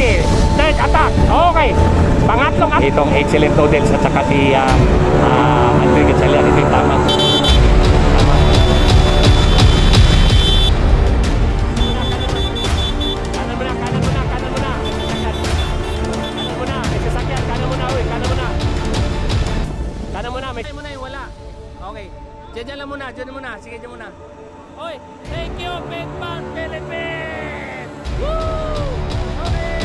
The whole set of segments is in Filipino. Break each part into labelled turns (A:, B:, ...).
A: Easy. Third attack. Okay. Pangatlong attack. Itong excellent noodles at saka si Andre Gatchalian. Ito yung tama.
B: Diyan muna. Sige, diyan muna. Oy, thank you, Big Bang Philippines! Woo! Okay!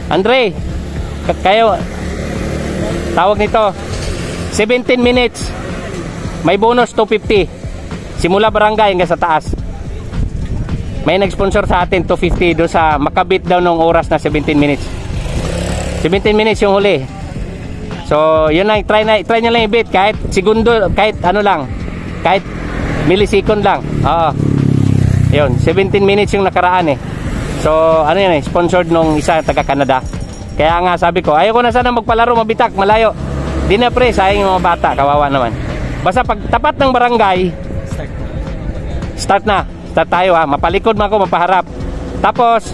A: Andre, kayo tawag nito 17 minutes, may bonus 250 simula barangay hanggang sa taas. May nag-sponsor sa atin 250 doon sa makabit daw ng oras na 17 minutes. 17 minutes yung huli. So yun lang, try nyo lang i-beat kahit segundo, kahit ano lang, kahit millisecond lang. Oo, yun, 17 minutes yung nakaraan eh. So ano yan eh, sponsored nung isa taga Canada. Kaya nga sabi ko, ayoko na sana magpalaro, mabitak, malayo. Di na pre, sayang yung mga bata, kawawa naman. Basta pag tapat ng barangay, start na. Start tayo ha, mapalikod man ako, mapaharap. Tapos,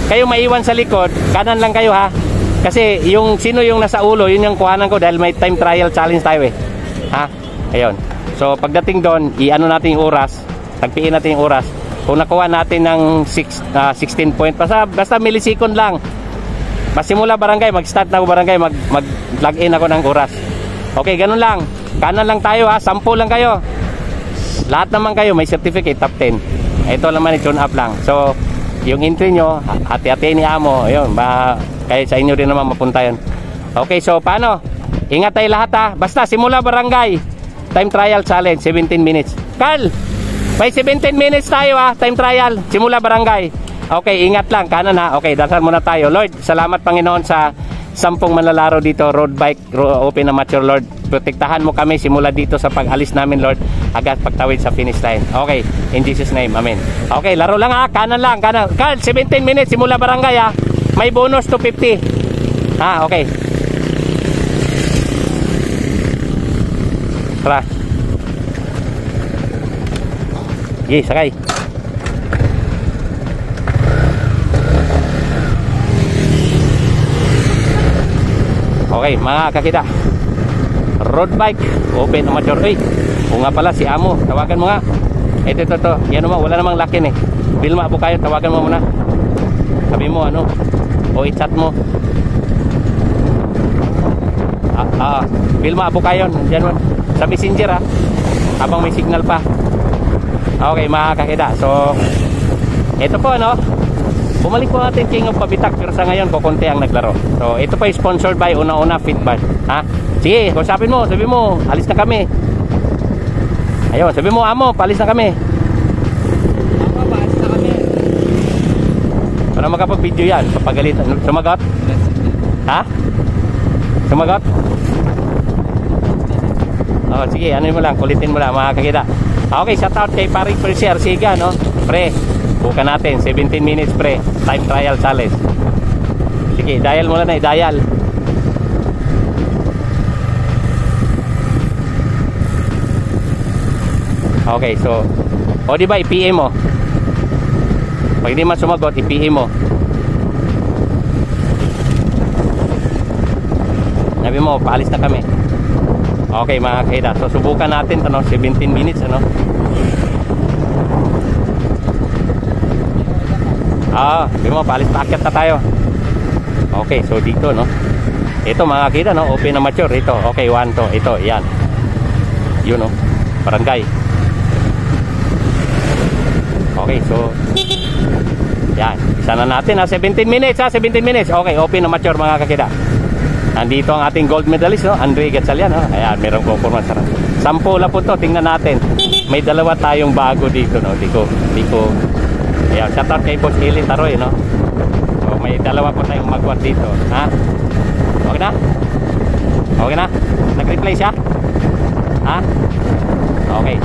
A: kayo maiwan sa likod, kanan lang kayo ha. Kasi yung sino yung nasa ulo, yun yung kuhanan ko dahil may time trial challenge tayo eh. Ha? Ayun. So pagdating doon, i-ano natin yung oras, tagpiin natin yung oras. Kung nakuha natin ng 16 point, basta millisecond lang. Masimula barangay, mag-start na ako barangay, mag-log in ako ng oras. Okay, ganun lang. Kanan lang tayo ha, 10 lang kayo. Lahat naman kayo may certificate, top 10. Ito naman, i-tune up lang. So, yung entry nyo, hati-hati ni Amo, ayun, kaya sa inyo rin naman mapunta yun. Okay, so paano? Ingat tayo lahat ha. Basta, simula barangay, time trial challenge, 17 minutes. Carl, may 17 minutes tayo ha, time trial, simula barangay. Okay, ingat lang, kanan ha. Okay, dasal muna tayo. Lord, salamat Panginoon sa 10 manlalaro dito, road bike, open amateur, Lord. Protektahan mo kami simula dito sa pag-alis namin, Lord, hanggang pagtawid sa finish line. Okay, in Jesus name, amen. Okay, laro lang ha, kanan lang, kanan. Carl, 17 minutes simula barangay ha. May bonus 250. Ha, okay. Tara. Sige, sakay. Okay, mga kakita, road bike, open amateur. Uy, o nga pala si Amo, tawagan mo nga. Ito. Yan naman, wala namang lakin eh. Bilma po kayo, tawagan mo muna. Sabi mo ano, o i-chat mo. Bilma po kayo, nandiyan mo. Sa messenger ha, habang may signal pa. Okay, mga kakita, so ito po ano, bumalik po natin King of Pabitak, pero sa ngayon kukunti ang naglaro. So ito pa yung sponsored by Una-Una Feedback. Ha? Sige, kusapin mo, sabi mo, alis na kami. Ayun, sabi mo, Amo, paalis na kami.
B: Amo, paalis na kami.
A: Para makapag-video yan, papagalitan. Sumagot? Ha? Sumagot? Oh, sige, ano mo lang, kulitin mo lang, mga kakita. Okay, shout out kay Paring Percy Arsiga, no? Pre, bukan natin, 17 minutes pre, time trial challenge. Sige, dial mo lang na, dial. Okay, so, o diba, i-PM mo. Pag hindi man sumagot, i-PM mo. Sabi mo, paalis na kami. Okay, mga kakita, so subukan natin, ano, 17 minutes, ano. Sabi mo, paalis na, akyat na tayo. Okay, so dito, no. Ito, mga kakita, no, open amateur, ito. Okay, 1 to, ito, yan. Yun, no, barangay. Okay, so yan, isa na natin ha, 17 minutes ha, 17 minutes. Okay, open amateur mga kakita. Nandito ang ating gold medalist, no, Andre Gatchalian, no. Ayan, merong performance. 10 lang po to, tingnan natin. May dalawa tayong bago dito, no. Diko. Ayan, shout out kay Boss Eli Taroy, no. So, may dalawa po tayong magwat dito, ha. Okay na? Okay na? Nag-replay siya? Ha? Okay.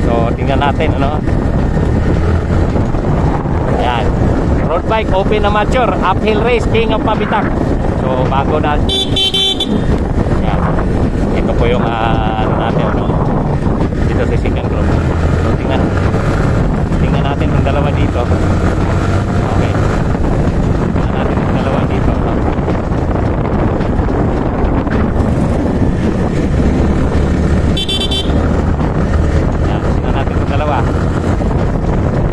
A: So tingnan natin, ano. Ayan. Road bike, open amateur, uphill race, king of Mabitak. So, bago na. Ayan. Ito po yung, ano natin, ano. Dito sa second group. So, tingnan natin yung dalawa dito. Okay. Tingnan natin yung dalawa dito, no? Ayan, tingnan natin yung dalawa.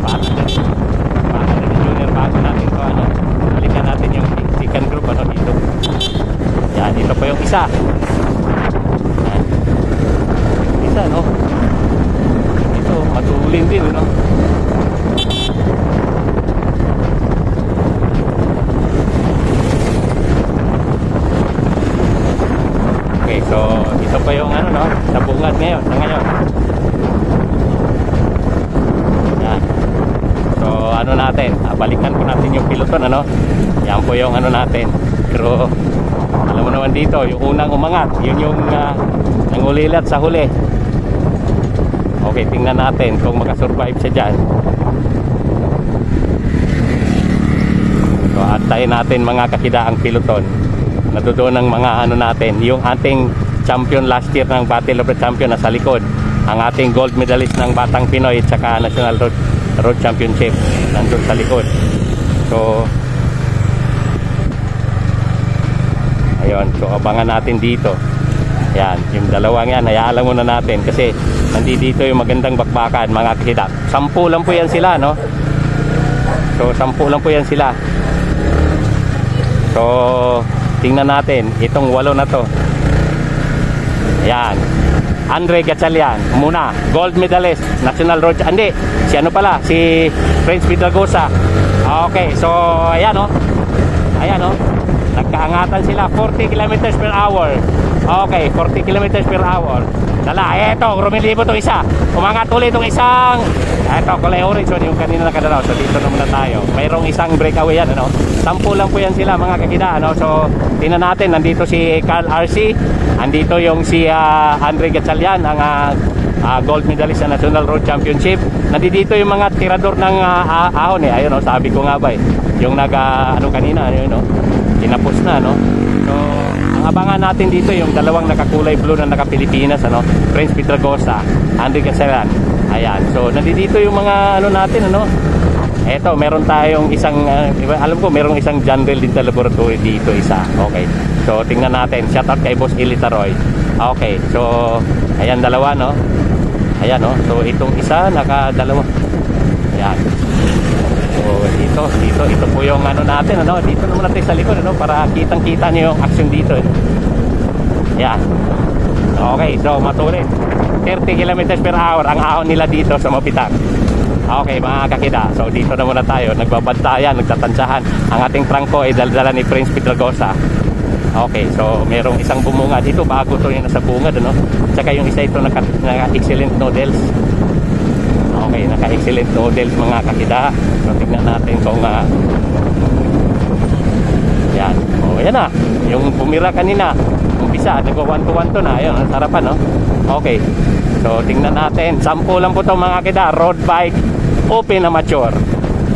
A: Baka na yung junior, bago natin to, ano. Balikan natin yung second group, ano, dito. Ayan, ito po yung isa. Ayan. Isa, no? Ito, matulin din, no? Okay, so ito pa yung ano, no? Sa bungad ngayon, sa ngayon. Yan. So ano natin, balikan po natin yung piloton, ano? Yan po yung ano natin. Pero alam mo naman dito, yung unang umangat, yun yung nangulilat sa huli. Okay, tingnan natin kung makasurvive siya dyan. So antayin natin mga kakidaang piloton. Nadoon ng mga ano natin, yung ating champion last year ng Battle of the Champion nasa likod, ang ating gold medalist ng Batang Pinoy at saka National Road Championship nandun sa likod. So ayun, so abangan natin dito. Yan, yung dalawang yan, hayaan muna natin kasi nandito yung magandang bakbakan mga kakida. 10 lang po yan sila, no? So 10 lang po yan sila. So tingnan natin itong 8 na to. Ayan, Andre Gatchalian muna, gold medalist, National Road, hindi, si ano pala, si Prince Piedragosa. Okay, so ayan, oh. Ayan, oh. Nagkaangatan sila, 40 kilometers per hour. Okay, 40 kilometers per hour. Dala, eto, rumilibo itong isa. Umangat ulit itong isang, eto, kulay orange, so yung kanina nakadalaw. So dito na muna tayo. Mayroong isang breakaway yan, ano. 10 lang po yan sila mga kakida, ano. So tingnan natin, nandito si Carl RC, andito yung si Andre Gatchalian, ang gold medalist sa National Road Championship. Nandito yung mga tirador ng ahon, eh. Ayun, oh, sabi ko nga ba, eh. Yung ano kanina, ayun, oh. Tinapos na, no. So ang abangan natin dito yung dalawang nakakulay blue na naka-Pilipinas, ano, Prince Piedragosa, Andre Gatchalian. Ayan, so nandito yung mga ano natin, ano. Eto, meron tayong isang alam ko merong isang general din sa laboratory dito, isa. Okay, so tingnan natin, shout out kay Boss Elita Roy. Okay, so ayan, dalawa, no. Ayan, no, so itong isa nakadalawa. Ayan. So ito po yung ano natin, ano, dito naman natin sa likod, ano, para kitang-kita niyo yung action dito, eh. Yan. Okay, so matuloy. 30 kilometers per hour ang ahon nila dito sa Mabitak. Okay, mga kakida. So dito na muna tayo, nagbabantayan, nagtatantsahan. Ang ating trangko ay dala ni Prince Piedragosa. Okay, so merong isang bumungad. Ito bago to yung nasa bungad, ano. Tsaka yung isa ito naka-excellent noodles. Okay, naka-excellent noodles mga kakida. So tignan natin kung yan. O yan na. Yung bumira kanina, umpisa, nagwa 1-to-1 to na. Ayun, ang sarapan, no? Okay. So tingnan natin. 10 lang po ito mga kakida. Road bike, open amateur.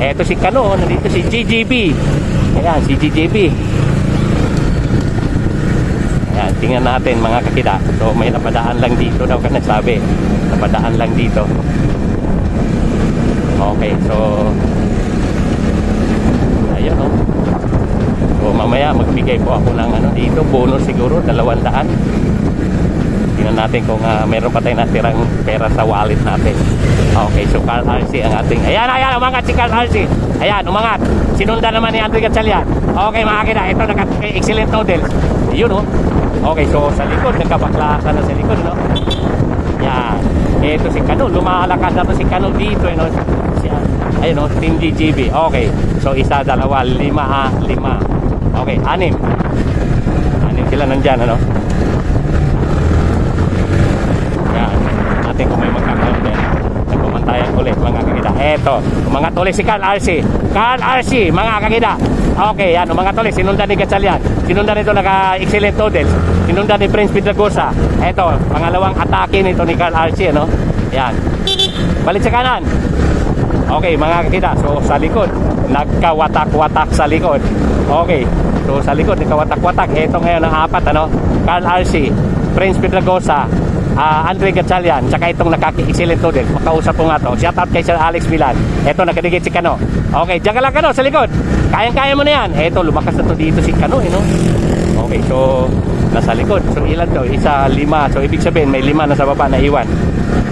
A: Eto si Kano, nandito si GGB. Ayan, si GGB. Ayan, tingnan natin mga kakida. So may napadaan lang dito daw ka nagsabi. Napadaan lang dito. Okay, so ayun, no. So mamaya magbigay po ako ng ano dito, bonus siguro 200. Tingnan natin kung meron pa tayong natirang pera sa wallet natin. Okay, so Carl RC ang ating, ayan, umangat si Carl RC. Ayan, umangat. Sinundan naman ni Andre Gatchalian. Okay mga kakida, ito naka-excellent noodles. Yun, no. Okay, so sa likod, nagkabaklasan na sa likod, no. Yan. Ito si Kano, lumalakas na to si Kano dito, no. Ayun, no, Team GGB. Okay, so 1, 2, 5, 5. Okay, 6 sila nandyan, ano. Yan, natin kung may magkakaroon din. Nagpumantayan ulit mga kakida. Eto, umangat ulit si Carl RC. Carl RC, mga kakida. Okay, yan, umangat ulit. Sinundan ni Gatchalian. Sinundan nito naka-excellent noodles. Sinundan ni Prince Piedragosa. Eto, pangalawang atake nito ni Carl RC, ano. Yan. Balik sa kanan. Okay, mga kakida. So, sa likod. Nagkawatak-watak sa likod. Okay. So, sa likod, nagkawatak-watak. Ito ngayon ang apat, ano? Carl RC, Prince Pedregosa, Andre Gatchalian, tsaka itong excellent to din. Makausap ko nga to. Shout out kay Sir Alex Milan. Ito, nakadigit si Kano. Okay, diyan ka lang, Kano, sa likod. Kayang-kaya mo na yan. Ito, lumakas na to dito si Kano, no? Okay, so, nasa likod. So, ilan to? Isa, 5. So, ibig sabihin, may 5 na sa baba na iwan.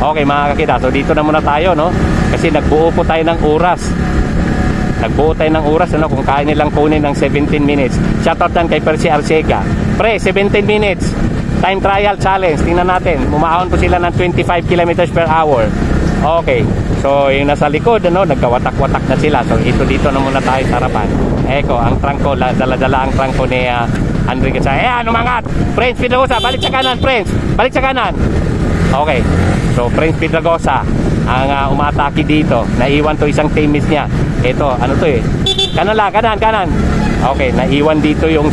A: Okay, mga kakita. So, dito na muna tayo, no? Kasi nagbuo po tayo ng oras. Ano, kung kaya nilang kunin ng 17 minutes. Shoutout yan kay Percy Arcega. Pre, 17 minutes. Time trial challenge. Tingnan natin. Umahon po sila ng 25 kilometers per hour. Okay. So, yung nasa likod, ano, nagkawatak-watak na sila. So, dito na muna tayo sa harapan. Eko, ang trangko, dala-dala ang trangko ni Andre Gatchalian. Ayan, umangat! Prince Pedregosa, balik sa kanan, Prince. Balik sa kanan. Okay. So, Prince Pedregosa ang umatake dito. Naiwan to isang teammates niya. Ito, ano to eh? Kanan. Okay, naiwan dito yung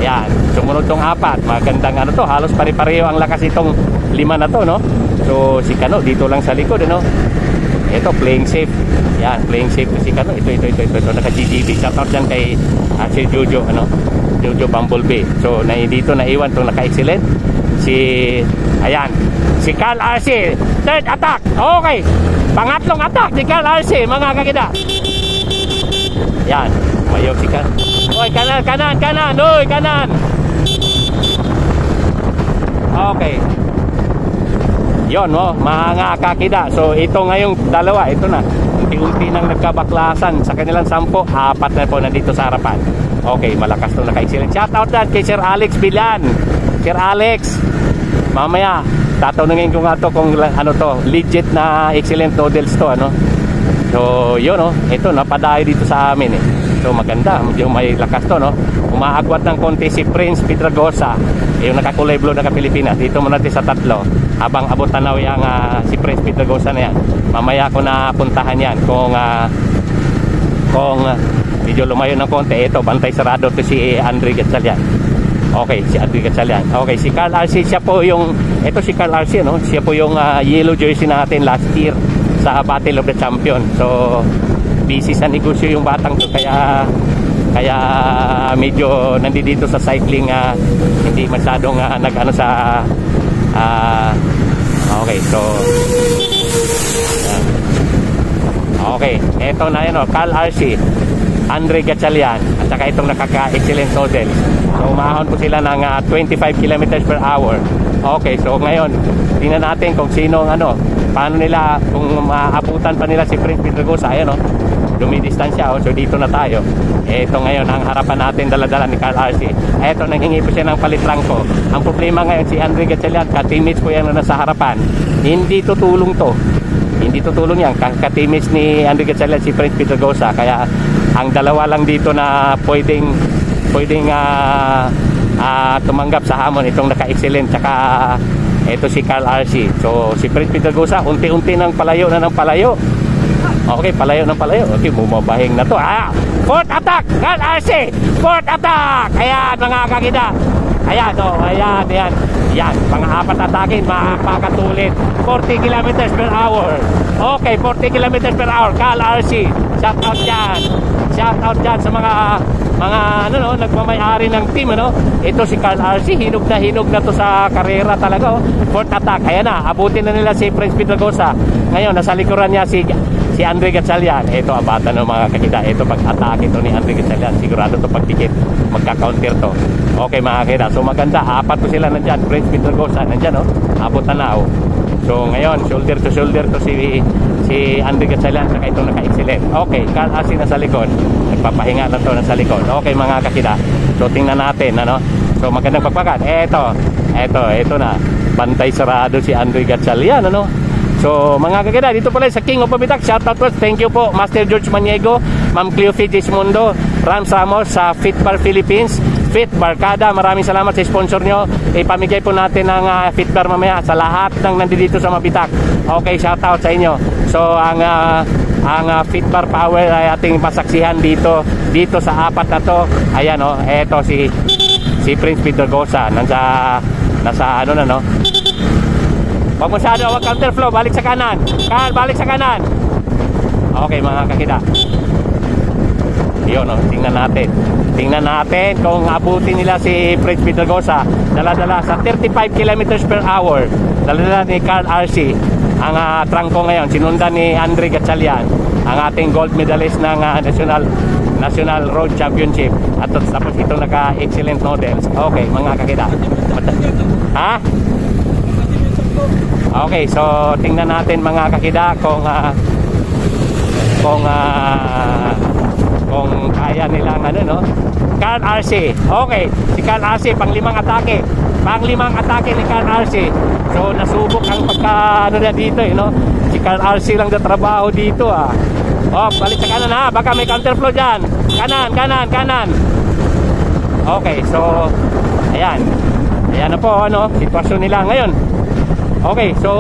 A: ayan, sumunod tong 4. Magandang ano to, halos pare-pareho ang lakas itong 5 na to, no? So, si Kano dito lang sa likod, ano? Ito, playing safe. Yan, playing safe si Kano. Ito, naka-GGB. Shoutout dyan kay si Jojo, ano? Jojo Bumblebee. So, dito naiwan itong naka-excellent. Ayan, si Carl RC. Third attack. Okay. Pangatlong attack ni Carl RC, mga kakida. Yan, mayo si Carl. Oy, kanan. Oy, kanan. Okay. Yon, mga kakida. So, ito ngayong dalawa, ito na. Unti-unti nang nagkabaklasan sa kanilang 10, 4 na po nandito sa harapan. Okay, malakas to, naka-excellent. Shoutout dyan kay Sir Alex Bilan. Sir Alex, mamaya tatanungin ko nga to kung ano to, legit na excellent noodles to, ano. So, yun, ito, napadayo dito sa amin, eh. So, maganda, medyo may lakas to, no. Umaagwat ng konti si Prince Pedregosa, yung nakakulay blue na ka-Pilipinas. Dito muna natin sa 3 habang abot tanaw yung si Prince Pedregosa na yan. Mamaya ko na puntahan yan kung medyo lumayo ng konti. Ito, bantay sarado to si Andre Gatchalian. Okay, si Andre Gatchalian. Okay, si Carl RC, siya po yung, ito si Carl RC, no? Siya po yung yellow jersey natin last year sa Battle of the Champion. So, busy sa negosyo yung batang to, kaya medyo nandito sa cycling, hindi masyadong nag-ano sa okay, so okay, eto na yun, Carl RC, Andre Gatchalian, at saka itong nakaka-excellent noodles. So, umahon po sila ng 25 kilometers per hour. Okay, so ngayon, tingnan natin kung sino paano nila, kung maabutan pa nila si Prince Pedregosa. Ayan, dumidistansya, so dito na tayo. Ito ngayon ang harapan natin, dala-dala ni Carl RC. Ito, nanghingi po siya ng palitrangko. Ang problema ngayon, si Andre Gatchalian, ka-teammates po yan na nasa harapan. Hindi tutulong yan, ka-teammates ni Andre Gatchalian, si Prince Pedregosa. Kaya ang dalawa lang dito na pwedeng tumanggap sa hamon, itong naka-excellent, tsaka ito si Carl RC. So, si Prince Pedregosa, unti-unti ng palayo. Okay, palayo. Okay, bumabahing na to. Fourth attack, Carl RC. Fourth attack. Ayan, mga kakida. Ayan, ayan. Yan, pang-4 atakin, makakatulit. 40 kilometers per hour. Okay, 40 kilometers per hour. Carl RC. Shoutout dyan sa mga nagmamay-ari ng team, Ito si Carl RC, hinog na to sa karera talaga, Fourth attack. Ayan na, abutin na nila si Prince Pedregosa. Ngayon, nasa likuran niya si Andre Gatchalian. Ito, abatan ng mga kakita. Ito, pag-atake ito ni Andre Gatchalian. Sigurado to pagdikit, magka-counter to. Okay, mga kakita. So, maganda. 4 po sila nandyan. Prince Pedregosa, nandyan, abot na. So, ngayon, shoulder to shoulder to si Andre Gatchalian, saka itong naka-excellent. Okay, Carl RC nasa likod. Nagpapahinga na to nasa likod. Okay, mga kakita. So, tingnan natin, So, magandang pagpakat. Ito na. Bantay sarado si Andre Gatchalian, So, mga kakita, dito pala sa King of Pabitak. Shoutout po. Thank you po, Master George Maniego, Ma'am Cleo Fitzmundo, Ram Samos sa Fitbar Philippines, Fit Barkada. Maraming salamat sa sponsor nyo. Ipamigay po natin ng Fitbar mamaya sa lahat ng nandito sa Mabitak. Okay, shoutout sa inyo. So, ang Fitbar Power ay ating pasaksihan dito sa 4 na to. Ayan, eto si Prince Pedregosa. Nasa Huwag masyado, huwag counterflow. Balik sa kanan. Balik sa kanan. Okay mga kakida. Yun, tingnan natin. Tingnan natin kung abutin nila si Prince Pedregosa. Dala-dala sa 35 kilometers per hour. Dala-dala ni Carl RC ang trangko ngayon. Sinundan ni Andre Gatchalian, ang ating gold medalist ng National Road Championship. At tapos itong naka-excellent models. Okay, mga kakida. Ha? Okay, so tingnan natin mga kakida kung kaya nilang Carl RC. Okay, si Carl RC pang-limang atake. Pang-limang atake ni Carl RC. So nasubok ang na dito Si Carl RC lang na trabaho dito Oh, balik sa kanan baka may counterflow diyan. Kanan. Okay, so ayan. Ayan na po sitwasyon nila ngayon. Okay, so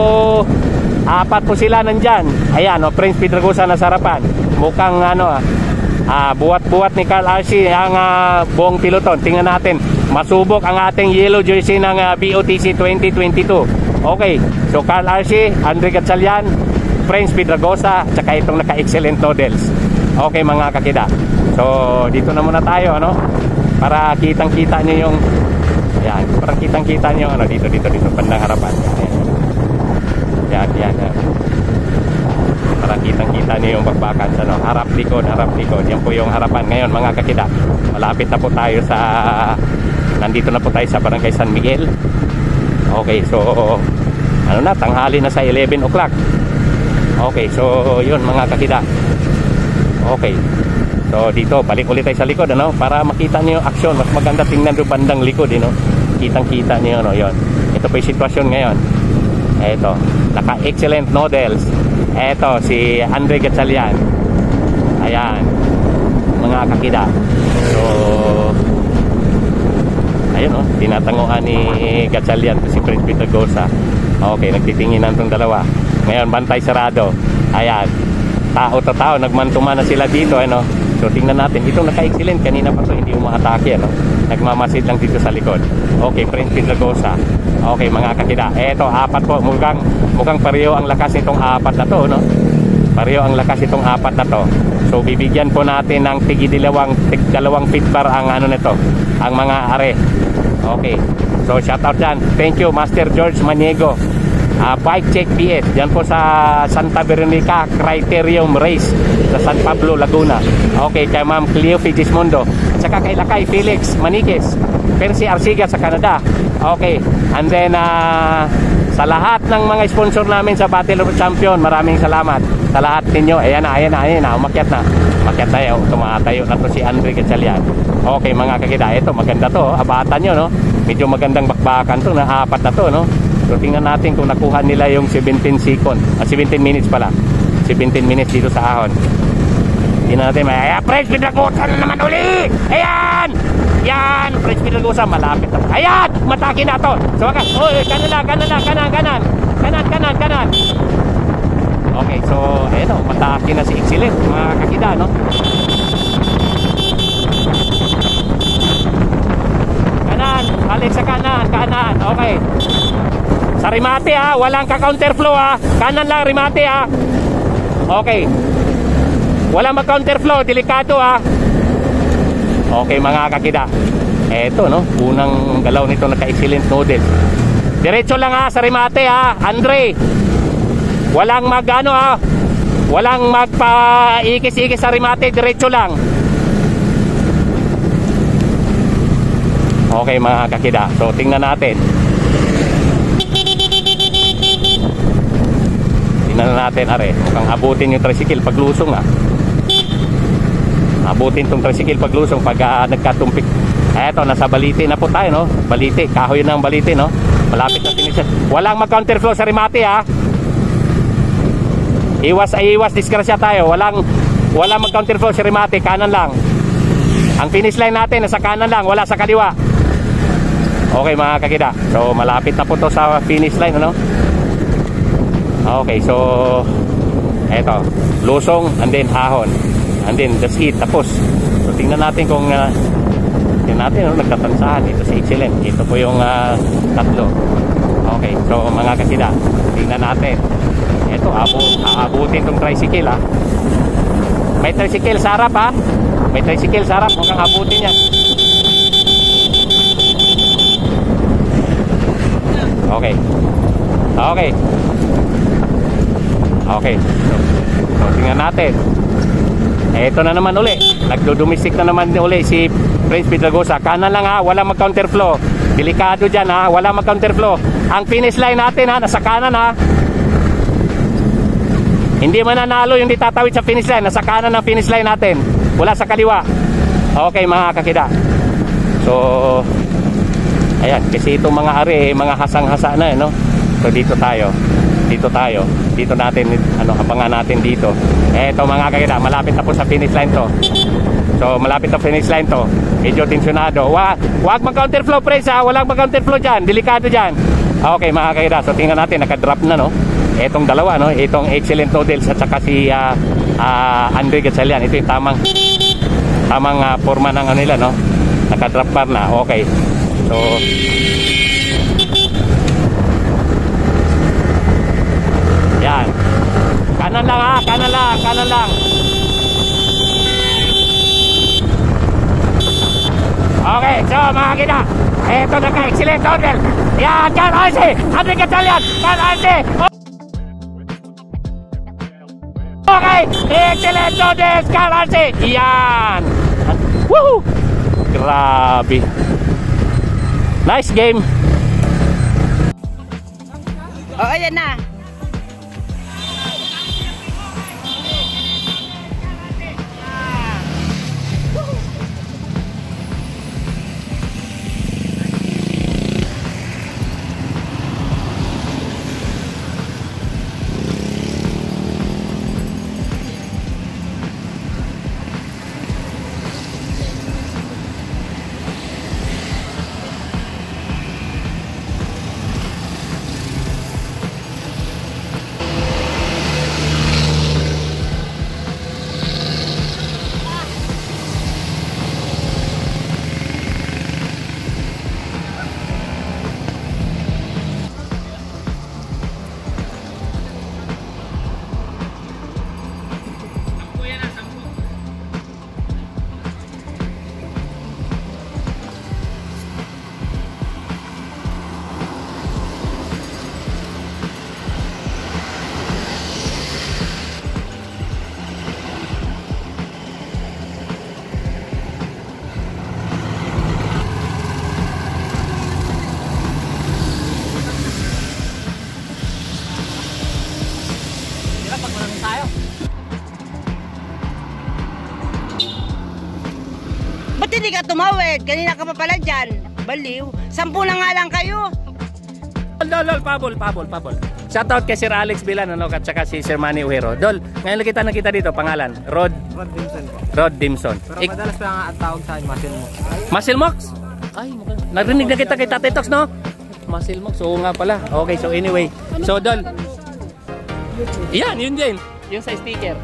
A: apat po sila nandyan. Ayan, Prince Pedregosa na sarapan. Mukhang buwat-buwat ni Carl RC ang buong piloton. Tingnan natin. Masubok ang ating yellow jersey ng BOTC 2022. Okay, so Carl RC, Andre Gatchalian, Prince Pedregosa, tsaka itong naka-excellent models. Okay mga kakida. So dito na muna tayo para kitang-kita niyo yung parang kitang-kita niyo dito bandang harapan. Yan. Para kitang-kita niyo yung bakbakan harap likod. Yan po yung harapan ngayon mga kakida. Malapit na po tayo nandito na po tayo sa Barangay San Miguel. Okay, so tanghali na sa 11 o'clock. Okay, so yun mga kakida. Okay, so dito balik ulit tayo sa likod para makita niyo yung aksyon. Mas maganda tingnan doon bandang likod kitang-kita niyo yun. Ito po yung sitwasyon ngayon. Ito, naka-excellent models. Ito, si Andre Gatchalian. Ayan, mga kakida. So, ayun tinatanguan ni Gatchalian si Prince Pedregosa. Okay, nagtitinginan tong dalawa. Ngayon, bantay sarado. Ayan, tao, nagmantuman na sila dito. So, tingnan natin. Itong naka-excellent, kanina pa ito, hindi umaatake. Nagmamasid lang dito sa likod. Okay, Prince Pedregosa. Okay, mga kakida. Eto, apat po. Mukhang pareho ang lakas nitong apat na to, Pareho ang lakas itong apat na to. So, bibigyan po natin ng dalawang feedbar ang nito, ang mga are. Okay. So, shout out dyan. Thank you, Master George Maniego. Bike Check PS. Diyan po sa Santa Veronica Criterium Race sa San Pablo, Laguna. Okay, kay Ma'am Cleo Figismundo. Saka kay Lakay Felix Maniquez. Percy Arsiga sa Canada. Okay. And then sa lahat ng mga sponsor namin sa Battle of Champion, maraming salamat sa lahat ninyo. Ayan na, umakyat na. Umakyat tayo, tumatayo na to si Andre Gatchalian. Okay mga kakida, ito maganda to, abatan nyo medyo magandang bakbakan to, na apat na to So tingnan natin kung nakuha nila yung 17 minutes pala. 17 minutes dito sa ahon. Tingnan natin, Prince Pedregosa na naman uli! Ayan! Yan! Prince Pedregosa, malapit na. Ayan! Matake na to! So wakas, kanan. Okay, so ayan matake na si Excellent, mga kakida, Kanan, balik sa kanan. Okay. Sa remate walang ka-counterflow Kanan lang remate Okay. Walang mag-counterflow, delikado Okay mga kakida. Eto unang galaw nito naka-excellent model. Diretso lang sa remate Andre. Walang walang magpa-ikis-ikis sa remate, diretso lang. Okay mga kakida. So tingnan natin. Tingnan natin mukhang abutin yung tricycle paglusong Abutin tong tricycle paglusong pag nagkatumpik. Eto, nasa Balite na po tayo Balite, kahoy na ang Balite Malapit na finish. Walang mag-counterflow sa remate Iwas disgrasya tayo. Walang mag-counterflow sa remate, kanan lang. Ang finish line natin nasa kanan lang, wala sa kaliwa. Okay mga kakida. So malapit na po to sa finish line Okay, so eto, lusong and then ahon. And then that's it, tapos. So tingnan natin kung nagtatansahan. Ito si Excellent. Ito po yung tatlo. Okay, so So mga kasida, tingnan natin. Ito, aabutin tong tricycle ha. May tricycle sa harap ha. May tricycle sa harap, mukhang abutin yan. Okay. Okay. Okay. So tingnan natin. Ito na naman uli. Nagdo-domestic na naman uli si Prince Pedregosa. Kanan lang ha, wala mag-counterflow. Delikado dyan ha, wala mag-counterflow. Ang finish line natin ha, nasa kanan ha. Hindi mananalo yung di tatawid sa finish line. Nasa kanan ang finish line natin, wala sa kaliwa. Okay mga kakida. So ayan, kasi itong mga ari, mga hasang-hasa na no. So dito tayo. Dito natin, abangan natin dito. Eto mga kakida, malapit na po sa finish line to. So malapit na finish line to. Medyo tensyonado. Wag mag-counterflow press ha, walang mag-counterflow dyan. Delikado dyan. Okay mga kakida, so tingnan natin, nakadrop na no. Etong dalawa no, itong Excellent Noodles at saka si Andre Gatchalian. Ito yung tamang forma ng nila no. Nakadrop bar na. Okay. So yan. Kanan lang ha, kanan lang. Okay, so mga kita, eto na ka, Excellent Noodles. Yan, Carl Arce, Andre Gatchalian, Carl Arce. Okay, Excellent Noodles, Carl Arce. Yan. Woohoo! Grabe. Nice game.
C: Oh, ayan na. Ba't hindi ka tumawid? Kanina ka pa pala dyan. Baliw. 10 na nga lang kayo.
A: Dol, pabol. Shoutout kay Sir Alex Bilan at saka si Sir Manny Uero. Dol, ngayon nakita dito, pangalan Rod Dimson po. Rod Dimson.
B: Pero madalas pa ang tawag sa akin, Muscle Mox.
A: Muscle Mox? Ay, narinig na kita kay Tatay Tox, no? Muscle Mox, oo nga pala. Okay, so anyway. So Dol, yan, yun din. Yung sa sticker.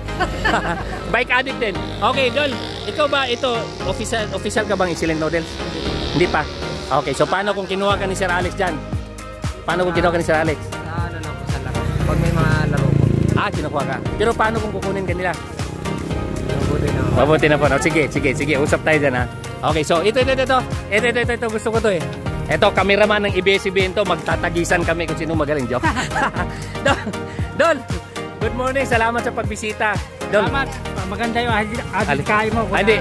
A: Bike addict din. Okay, Dol, ikaw ba ito, official ka bang Excellent Noodles? Hindi pa. Okay, so paano kung kinuha ka ni Sir Alex dyan? Paano kung kinuha ka ni Sir Alex?
B: Ano lang po sa laro. Pag may mga laro po.
A: Kinuha ka. Pero paano kung kukunin ka nila?
B: Mabuti na po.
A: Mabuti na po. No? Sige. Usap tayo dyan ha. Okay, so ito. Gusto ko to eh. Ito, cameraman ng ABS-CBN to. Magtatagisan kami kung sino magaling. Joke. Dol, good morning. Salamat sa pagbisita. Dol.
B: Salamat. Maganda yung adikain mo.
A: Hindi.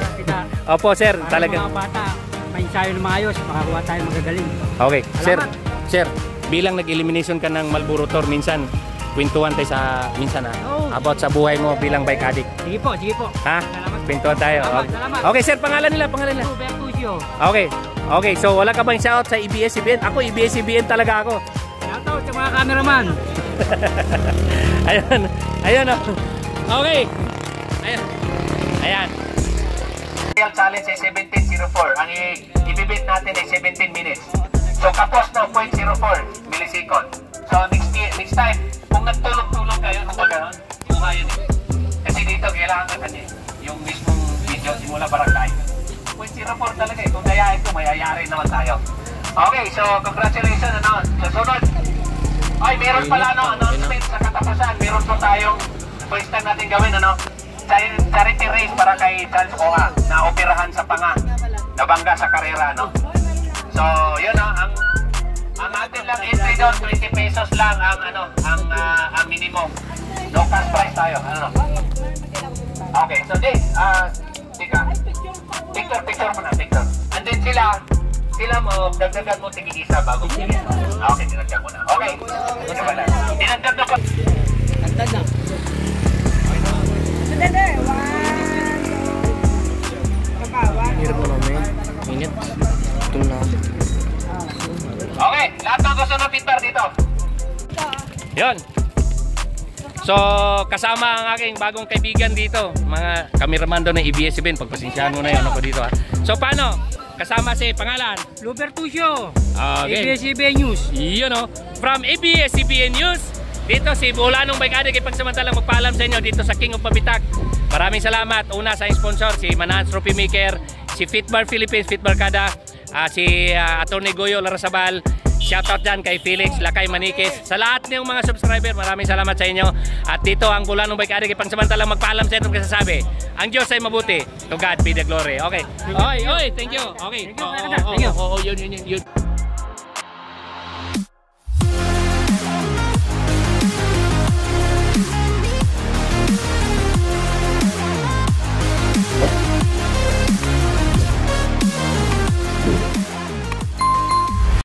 A: Opo, sir. Talagang.
B: Mga bata, may ensayo na maayos. Makakuha tayo magagaling.
A: Okay,
B: Salamat.
A: Sir, bilang nag-elimination ka ng Marlboro Tour, minsan, kwentuhan tayo sa, minsan about sa buhay mo bilang bike addict.
B: Sige po.
A: Ha?
B: Salamat.
A: Kwentuhan tayo.
B: Salamat.
A: Okay, sir, pangalan nila.
B: Bertuccio.
A: Okay, so wala ka bang shoutout sa ABS-CBN? Ako, ABS-CBN talaga ako.
B: Shoutout sa mga cameraman.
A: Ayun. Okay. Ayan. Real challenge ay 17:04. Ang ibibit natin ay 17 minutes. So kapos na 0.04 millisecond. So next time, kung nagtulog-tulog kayo kung gano'n, kung yun eh. Kasi dito kailangan ka yung mismong video simula barangay. 0.04 talaga eh. Kung dayain ko, mayayari naman tayo. Okay, so congratulations. Susunod, meron pala announcement sa katapusan. Meron po tayong first time natin gawin charity race para kay Charles Oha na operahan sa panga. Nabangga sa karera, no? So, yun ang atin lang entry doon, 20 pesos lang ang minimum. No cash price tayo, Okay, so this, tika. Picture mo na, picture. And then sila mo, dagdagan mo tig-isa bago sige. Okay, dinagdag mo na. Okay. Dinagdag na pa.
C: Dagdag na.
D: Hirap mo namin. Init. Ito na.
A: Okay, lahat ng gusto ng pitbar dito. Yun. So, kasama ang aking bagong kaibigan dito. Mga cameraman doon ng ABS-CBN. Pagpasensyahan mo na yun ako dito, ha. So, paano? Kasama si pangalan?
B: Lubertucio.
A: Okay.
B: ABS-CBN News.
A: Yun, no? From ABS-CBN News. Dito si Bulanong Bike Addict ipagsamantalang magpaalam sa inyo dito sa King of Pabitak. Maraming salamat. Una sa sponsor, si Manans Trophy Maker, si Fitbar Philippines, Fitbar Kada, si Atty. Goyo Larrazabal. Shoutout dyan kay Felix Lakay Manikis. Sa lahat ng mga subscriber, maraming salamat sa inyo. At dito ang Bulanong Bike Addict ipagsamantalang magpaalam sa inyo kasasabi. Ang Diyos ay mabuti. To God be the glory. Okay. Oy, thank you. Okay.
B: Thank you.
A: Yun.